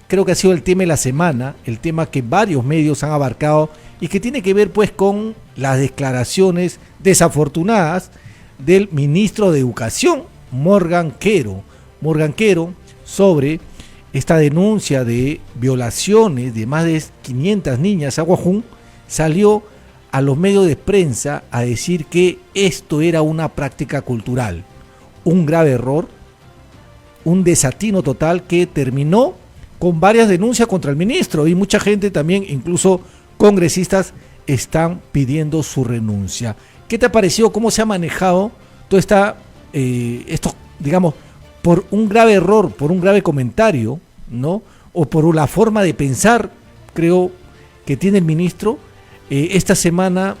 creo que ha sido el tema de la semana, el tema que varios medios han abarcado y que tiene que ver pues con las declaraciones desafortunadas del ministro de Educación, Morgan Quero. Morgan Quero, sobre esta denuncia de violaciones de más de 500 niñas a Guajún, salió a los medios de prensa a decir que esto era una práctica cultural, un grave error, un desatino total que terminó con varias denuncias contra el ministro, y mucha gente también, incluso congresistas, están pidiendo su renuncia. ¿Qué te ha parecido? ¿Cómo se ha manejado toda esto, digamos, por un grave error, por un grave comentario, ¿no? O por la forma de pensar, creo, que tiene el ministro? Esta semana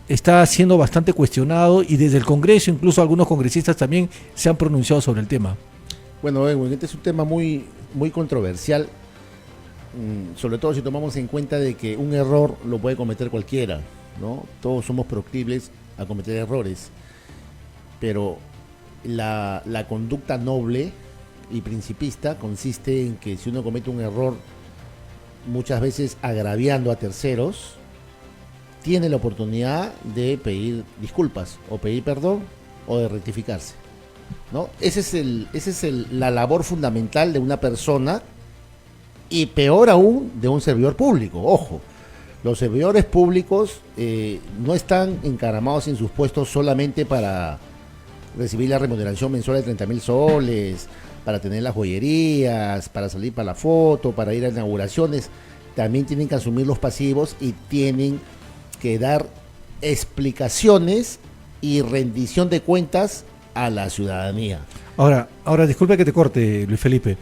está siendo bastante cuestionado y desde el Congreso, incluso algunos congresistas también se han pronunciado sobre el tema. Bueno, Edwin, este es un tema muy controversial, sobre todo si tomamos en cuenta de que un error lo puede cometer cualquiera, ¿no? Todos somos proclives a cometer errores, pero la conducta noble y principista consiste en que si uno comete un error, muchas veces agraviando a terceros, tiene la oportunidad de pedir disculpas, o pedir perdón, o de rectificarse, ¿no? Esa es la labor fundamental de una persona, y peor aún de un servidor público. Ojo, los servidores públicos no están encaramados en sus puestos solamente para recibir la remuneración mensual de 30,000 soles, para tener las joyerías, para salir para la foto, para ir a inauguraciones. También tienen que asumir los pasivos y tienen que dar explicaciones y rendición de cuentas a la ciudadanía. Ahora, disculpe que te corte, Luis Felipe,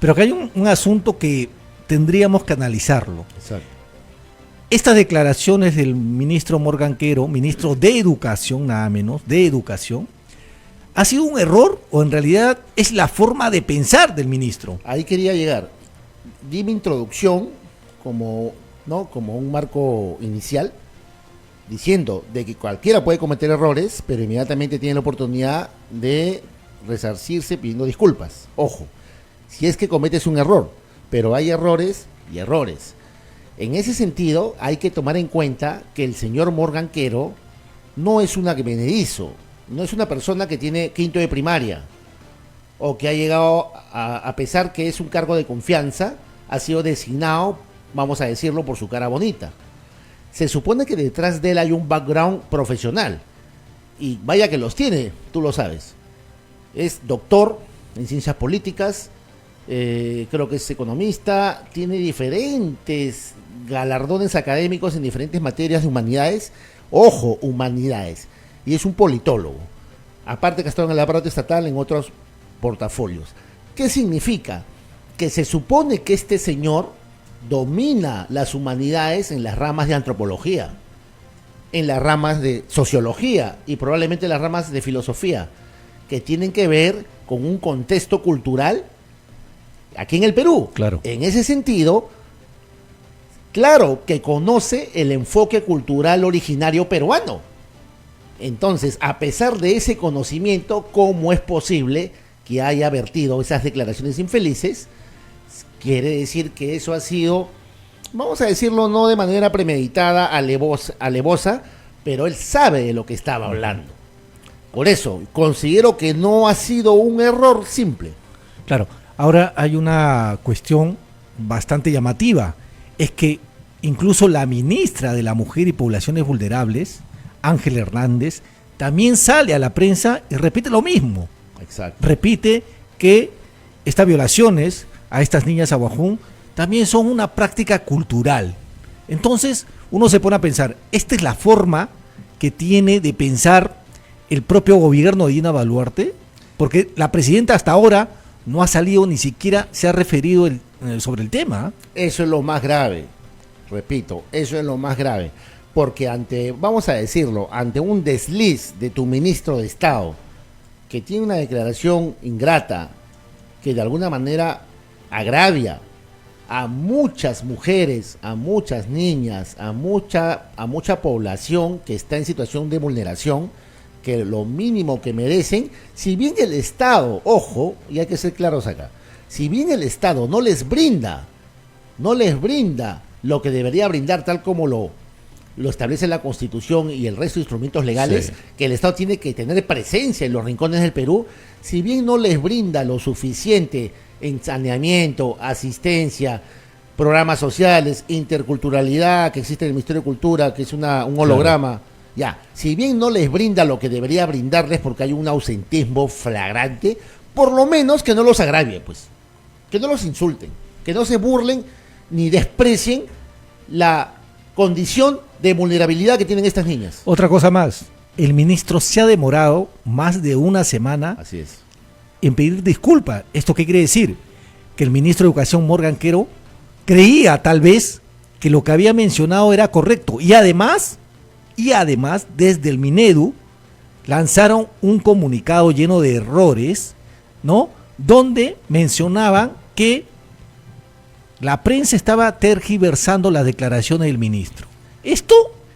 pero que hay un asunto que tendríamos que analizarlo. Exacto. Estas declaraciones del ministro Morgan Quero, ministro de Educación, nada menos, de Educación, ¿ha sido un error o en realidad es la forma de pensar del ministro? Ahí quería llegar. Di mi introducción como un marco inicial, diciendo de que cualquiera puede cometer errores, pero inmediatamente tiene la oportunidad de resarcirse pidiendo disculpas. Ojo, si es que cometes un error, pero hay errores y errores. En ese sentido, hay que tomar en cuenta que el señor Morgan Quero no es un advenedizo, no es una persona que tiene quinto de primaria, o que ha llegado, a pesar que es un cargo de confianza, ha sido designado, vamos a decirlo, por su cara bonita. Se supone que detrás de él hay un background profesional, y vaya que los tiene, tú lo sabes. Es doctor en ciencias políticas, creo que es economista, tiene diferentes galardones académicos en diferentes materias de humanidades, ojo, humanidades, y es un politólogo, aparte que ha estado en el aparato estatal en otros portafolios. ¿Qué significa? Que se supone que este señor domina las humanidades en las ramas de antropología, en las ramas de sociología y probablemente las ramas de filosofía, que tienen que ver con un contexto cultural aquí en el Perú. Claro. En ese sentido, claro que conoce el enfoque cultural originario peruano. Entonces, a pesar de ese conocimiento, ¿cómo es posible que haya vertido esas declaraciones infelices? Quiere decir que eso ha sido, vamos a decirlo, no de manera premeditada, alevosa, pero él sabe de lo que estaba hablando. Por eso, considero que no ha sido un error simple. Claro, ahora hay una cuestión bastante llamativa, es que incluso la ministra de la Mujer y Poblaciones Vulnerables, Ángela Hernández, también sale a la prensa y repite lo mismo. Exacto. Repite que estas violaciones a estas niñas a Guajún también son una práctica cultural. Entonces uno se pone a pensar, ¿esta es la forma que tiene de pensar el propio gobierno de Dina Boluarte? Porque la presidenta hasta ahora no ha salido, ni siquiera se ha referido sobre el tema. Eso es lo más grave, repito, eso es lo más grave, porque vamos a decirlo, ante un desliz de tu ministro de Estado, que tiene una declaración ingrata, que de alguna manera agravia a muchas mujeres, a muchas niñas, a mucha población que está en situación de vulneración, que lo mínimo que merecen, si bien el Estado, ojo, y hay que ser claros acá, Si bien el Estado no les brinda lo que debería brindar tal como lo establece la Constitución y el resto de instrumentos legales, Sí. que el Estado tiene que tener presencia en los rincones del Perú, si bien no les brinda lo suficiente en saneamiento, asistencia, programas sociales, interculturalidad que existe en el Ministerio de Cultura, que es un holograma, ya, si bien no les brinda lo que debería brindarles porque hay un ausentismo flagrante, por lo menos que no los agravie, pues, que no los insulten, que no se burlen ni desprecien la condición de vulnerabilidad que tienen estas niñas. Otra cosa más, el ministro se ha demorado más de una semana Así es. en pedir disculpas. ¿Esto qué quiere decir? Que el ministro de Educación, Morgan Quero, creía tal vez que lo que había mencionado era correcto. Y además, desde el Minedu, lanzaron un comunicado lleno de errores, ¿no? Donde mencionaban que la prensa estaba tergiversando las declaraciones del ministro. Esto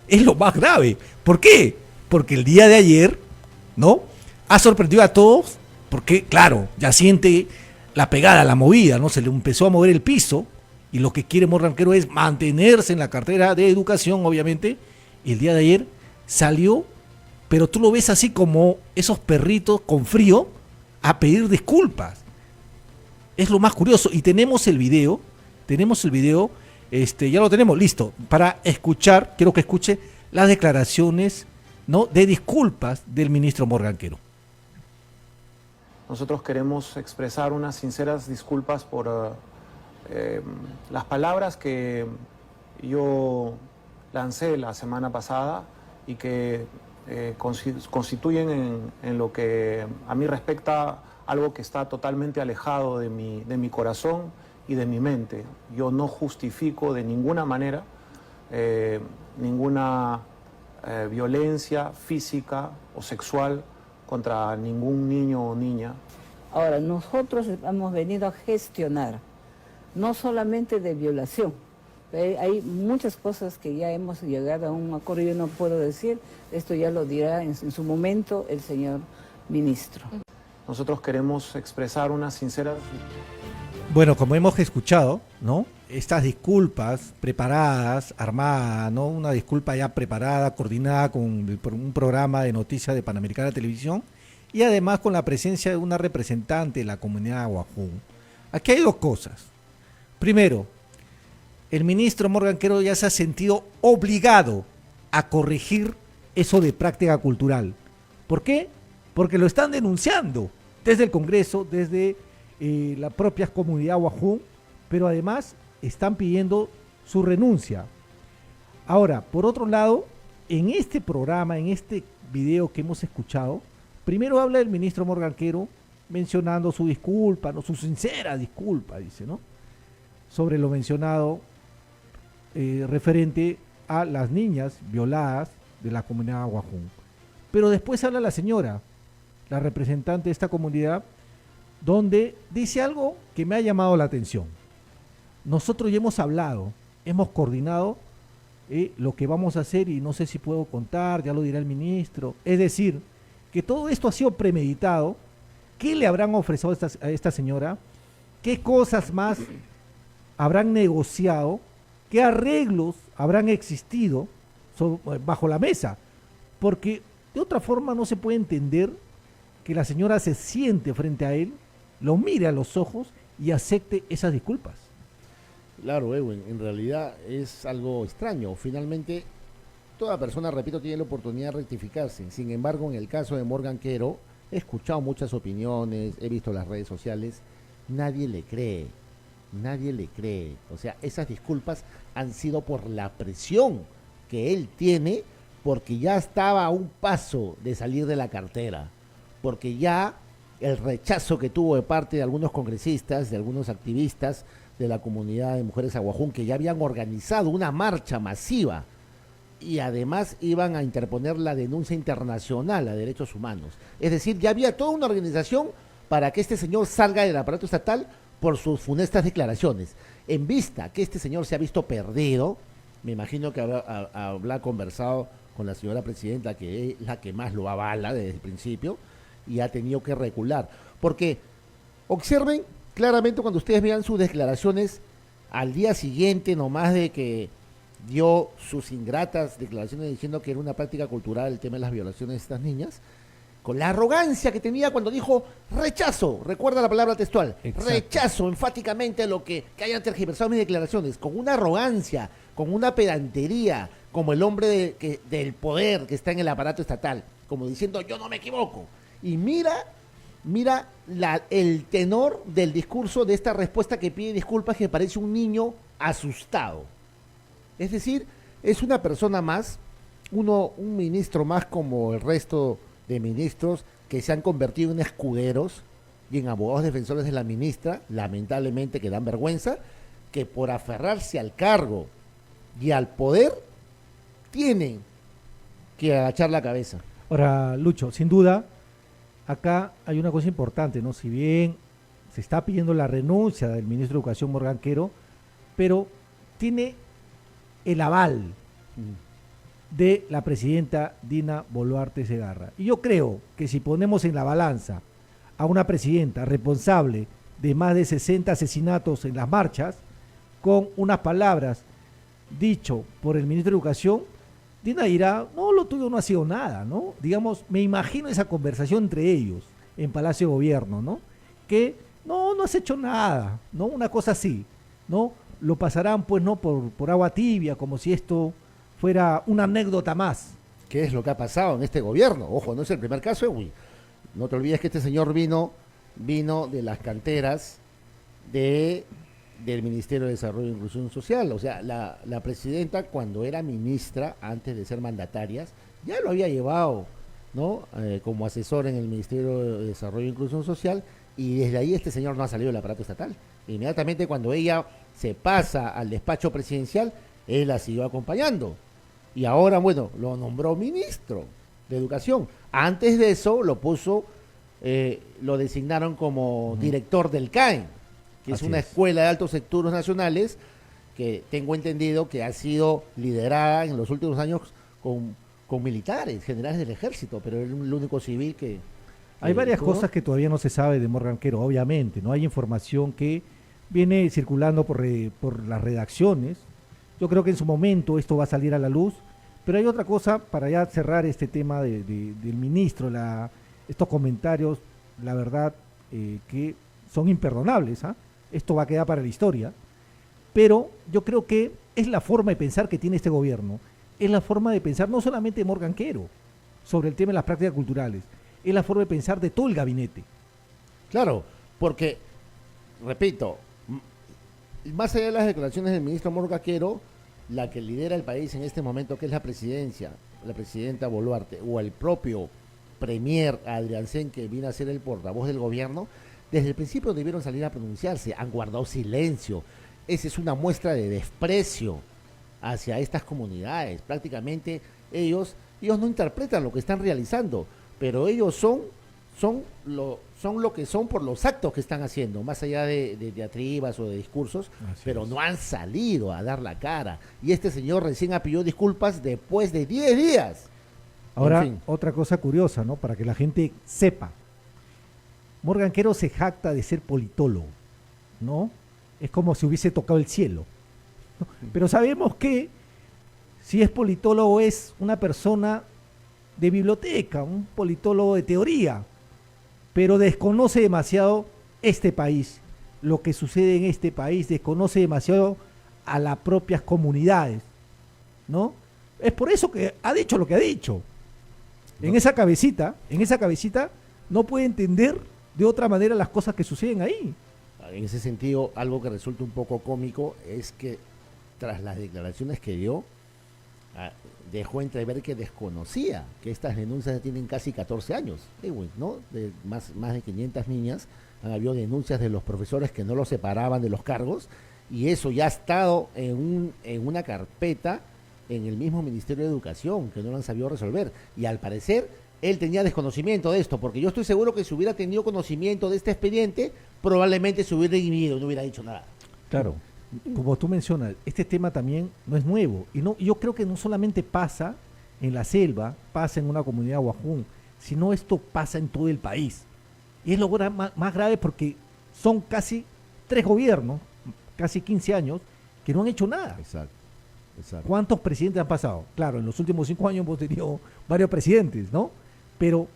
es lo más grave. ¿Por qué? Porque el día de ayer, ¿no? Ha sorprendido a todos, porque, claro, ya siente la pegada, la movida, ¿no? Se le empezó a mover el piso, y lo que quiere Morgan Quero es mantenerse en la cartera de educación, obviamente. Y el día de ayer salió, pero tú lo ves así como esos perritos con frío, a pedir disculpas. Es lo más curioso. Y tenemos el video, ya lo tenemos listo, para escuchar, quiero que escuche las declaraciones, ¿no?, de disculpas del ministro Morgan Quero. Nosotros queremos expresar unas sinceras disculpas por las palabras que yo lancé la semana pasada y que constituyen en lo que a mí respecta algo que está totalmente alejado de mi corazón y de mi mente. Yo no justifico de ninguna manera ninguna violencia física o sexual contra ningún niño o niña. Ahora, nosotros hemos venido a gestionar, no solamente de violación. Hay muchas cosas que ya hemos llegado a un acuerdo, yo no puedo decir, esto ya lo dirá en su momento el señor ministro. Nosotros queremos expresar una sincera... Bueno, como hemos escuchado, ¿no?, estas disculpas preparadas, armadas, ¿no?, una disculpa ya preparada, coordinada con un programa de noticias de Panamericana Televisión, y además con la presencia de una representante de la comunidad de Aguajún. Aquí hay dos cosas. Primero, el ministro Morgan Quero ya se ha sentido obligado a corregir eso de práctica cultural. ¿Por qué? Porque lo están denunciando desde el Congreso, desde la propia comunidad Aguajún, pero además están pidiendo su renuncia. Ahora, por otro lado, en este programa, en este video que hemos escuchado, primero habla el ministro Morgan Quero mencionando su disculpa, ¿no?, su sincera disculpa, dice, ¿no?, sobre lo mencionado referente a las niñas violadas de la comunidad Aguajún. Pero después habla la señora, la representante de esta comunidad, donde dice algo que me ha llamado la atención. Nosotros ya hemos hablado, hemos coordinado lo que vamos a hacer y no sé si puedo contar, ya lo dirá el ministro. Es decir, que todo esto ha sido premeditado. ¿Qué le habrán ofrecido a esta señora? ¿Qué cosas más habrán negociado? ¿Qué arreglos habrán existido bajo la mesa? Porque de otra forma no se puede entender que la señora se siente frente a él, lo mire a los ojos y acepte esas disculpas. Claro, Edwin, en realidad es algo extraño. Finalmente, toda persona, repito, tiene la oportunidad de rectificarse. Sin embargo, en el caso de Morgan Quero, he escuchado muchas opiniones, he visto las redes sociales, nadie le cree. O sea, esas disculpas han sido por la presión que él tiene, porque ya estaba a un paso de salir de la cartera, porque ya el rechazo que tuvo de parte de algunos congresistas, de algunos activistas de la comunidad de mujeres Aguajún, que ya habían organizado una marcha masiva y además iban a interponer la denuncia internacional a derechos humanos. Es decir, ya había toda una organización para que este señor salga del aparato estatal por sus funestas declaraciones. En vista que este señor se ha visto perdido, me imagino que habrá conversado con la señora presidenta, que es la que más lo avala desde el principio, y ha tenido que recular. Porque observen claramente cuando ustedes vean sus declaraciones al día siguiente, nomás de que dio sus ingratas declaraciones diciendo que era una práctica cultural el tema de las violaciones de estas niñas, con la arrogancia que tenía cuando dijo rechazo, recuerda la palabra textual, Exacto. rechazo enfáticamente lo que hayan tergiversado mis declaraciones, con una arrogancia, con una pedantería, como el hombre del poder que está en el aparato estatal, como diciendo yo no me equivoco. Y mira el tenor del discurso de esta respuesta que pide disculpas, que parece un niño asustado. Es decir, es una persona más, un ministro más como el resto de ministros que se han convertido en escuderos y en abogados defensores de la ministra, lamentablemente que dan vergüenza, que por aferrarse al cargo y al poder tienen que agachar la cabeza. Ahora, Lucho, sin duda, acá hay una cosa importante, ¿no? Si bien se está pidiendo la renuncia del ministro de Educación Morgan Quero, pero tiene el aval de la presidenta Dina Boluarte Segarra. Y yo creo que si ponemos en la balanza a una presidenta responsable de más de 60 asesinatos en las marchas, con unas palabras dicho por el ministro de Educación, Dina dirá, no, lo tuyo no ha sido nada, ¿no? Digamos, me imagino esa conversación entre ellos en Palacio de Gobierno, ¿no? Que no has hecho nada, ¿no? Una cosa así, ¿no? Lo pasarán, pues, ¿no? Por agua tibia, como si esto fuera una anécdota más. ¿Qué es lo que ha pasado en este gobierno? Ojo, no es el primer caso, no te olvides que este señor vino de las canteras del Ministerio de Desarrollo e Inclusión Social. O sea, la presidenta, cuando era ministra, antes de ser mandatarias, ya lo había llevado, ¿no? Como asesor en el Ministerio de Desarrollo e Inclusión Social, y desde ahí este señor no ha salido del aparato estatal. Inmediatamente cuando ella se pasa al despacho presidencial, él la siguió acompañando. Y ahora, bueno, lo nombró ministro de Educación. Antes de eso lo designaron como director del CAEN, que es Así una es. escuela de altos estudios nacionales que tengo entendido que ha sido liderada en los últimos años con militares, generales del ejército, pero es el único civil que... Hay varias tuvo. cosas que todavía no se sabe de Morgan Quero, obviamente, ¿no? Hay información que viene circulando por las redacciones. Yo creo que en su momento esto va a salir a la luz, pero hay otra cosa para ya cerrar este tema del ministro, estos comentarios, la verdad, que son imperdonables, ¿ah? Esto va a quedar para la historia, pero yo creo que es la forma de pensar que tiene este gobierno, es la forma de pensar no solamente de Morgan Quero sobre el tema de las prácticas culturales, es la forma de pensar de todo el gabinete. Claro, porque, repito, más allá de las declaraciones del ministro Morgan Quero, la que lidera el país en este momento, que es la presidencia, la presidenta Boluarte, o el propio premier Adrián Sen, que viene a ser el portavoz del gobierno, desde el principio debieron salir a pronunciarse, han guardado silencio. Esa es una muestra de desprecio hacia estas comunidades. Prácticamente ellos no interpretan lo que están realizando, pero ellos son lo que son por los actos que están haciendo, más allá de diatribas o de discursos, Así pero es. no han salido a dar la cara. Y este señor recién pidió disculpas después de 10 días. Ahora, En fin. otra cosa curiosa, ¿no? Para que la gente sepa. Morgan Quero se jacta de ser politólogo, ¿no? Es como si hubiese tocado el cielo, ¿no? Pero sabemos que si es politólogo es una persona de biblioteca, un politólogo de teoría, pero desconoce demasiado este país, lo que sucede en este país, desconoce demasiado a las propias comunidades, ¿no? Es por eso que ha dicho lo que ha dicho. En esa cabecita no puede entender de otra manera las cosas que suceden ahí. En ese sentido, algo que resulta un poco cómico es que tras las declaraciones que dio, dejó entrever que desconocía que estas denuncias tienen casi 14 años, ¿no? De más de 500 niñas, han habido denuncias de los profesores que no los separaban de los cargos, y eso ya ha estado en una carpeta en el mismo Ministerio de Educación, que no lo han sabido resolver, y al parecer él tenía desconocimiento de esto, porque yo estoy seguro que si hubiera tenido conocimiento de este expediente, probablemente se hubiera inhibido, no hubiera dicho nada. Claro, como tú mencionas, este tema también no es nuevo. Y yo creo que no solamente pasa en la selva, pasa en una comunidad guajún, sino esto pasa en todo el país. Y es lo más grave porque son casi 3 gobiernos, casi 15 años, que no han hecho nada. Exacto, exacto. ¿Cuántos presidentes han pasado? Claro, en los últimos 5 años hemos tenido varios presidentes, ¿no? Pero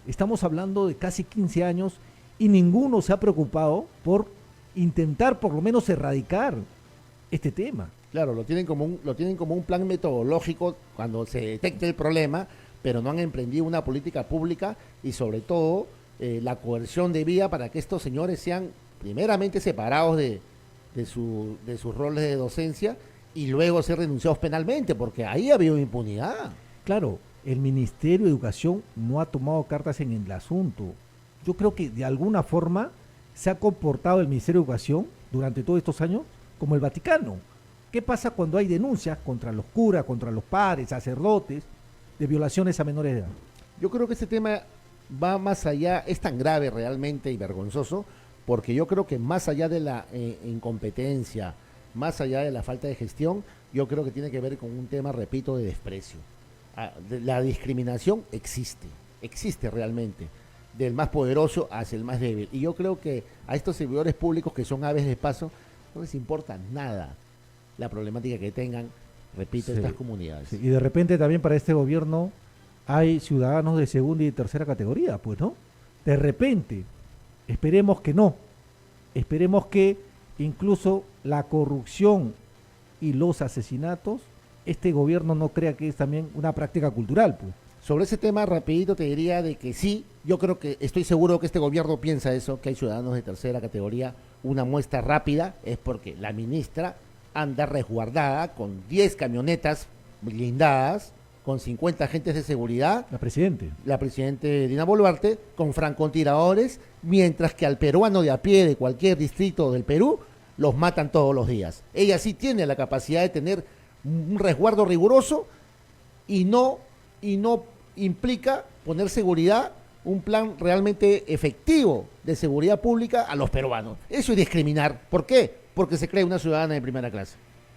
estamos hablando de casi 15 años y ninguno se ha preocupado por intentar por lo menos erradicar este tema. Claro, lo tienen como un plan metodológico cuando se detecte el problema, pero no han emprendido una política pública y sobre todo la coerción de vía para que estos señores sean primeramente separados de sus roles de docencia y luego ser denunciados penalmente, porque ahí ha habido impunidad. Claro, el Ministerio de Educación no ha tomado cartas en el asunto. Yo creo que de alguna forma se ha comportado el Ministerio de Educación durante todos estos años como el Vaticano. ¿Qué pasa cuando hay denuncias contra los curas, contra los padres, sacerdotes, de violaciones a menores de edad? Yo creo que este tema va más allá, es tan grave realmente y vergonzoso, porque yo creo que más allá de la incompetencia, más allá de la falta de gestión, yo creo que tiene que ver con un tema, repito, de desprecio. La discriminación existe realmente, del más poderoso hacia el más débil. Y yo creo que a estos servidores públicos que son aves de paso, no les importa nada la problemática que tengan, repito, Sí, estas comunidades. sí. Y de repente también para este gobierno hay ciudadanos de segunda y tercera categoría, pues, ¿no? De repente, esperemos que no. Esperemos que incluso la corrupción y los asesinatos, este gobierno no crea que es también una práctica cultural, pues. Sobre ese tema, rapidito te diría de que sí, yo creo que estoy seguro que este gobierno piensa eso, que hay ciudadanos de tercera categoría. Una muestra rápida es porque la ministra anda resguardada con 10 camionetas blindadas, con 50 agentes de seguridad, La presidente Dina Boluarte, con francotiradores, mientras que al peruano de a pie de cualquier distrito del Perú los matan todos los días. Ella sí tiene la capacidad de tener un resguardo riguroso y no implica poner seguridad, un plan realmente efectivo de seguridad pública a los peruanos. Eso es discriminar. ¿Por qué? Porque se cree una ciudadana de primera clase.